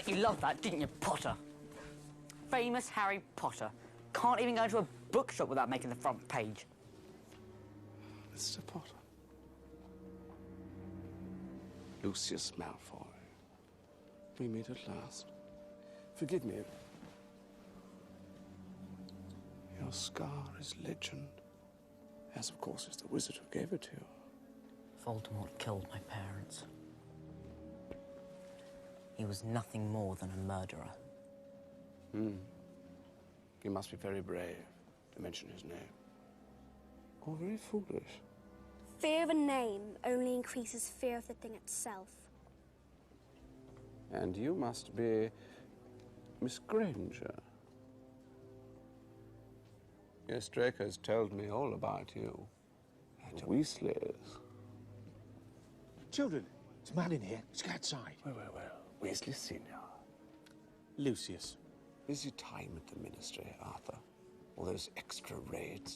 You loved that, didn't you, Potter? Famous Harry Potter. Can't even go into a bookshop without making the front page. Mr. Potter. Lucius Malfoy. We meet at last. Forgive me. Your scar is legend, as of course is the wizard who gave it to you. Voldemort killed my parents. He was nothing more than a murderer. You must be very brave to mention his name. Or very foolish. Fear of a name only increases fear of the thing itself. And you must be Miss Granger. Yes, Draco's told me all about you. And your Weasleys. Children, there's a man in here. Let's go outside. Well. Weasley Senior. Lucius. Is your time at the Ministry, Arthur? All those extra raids?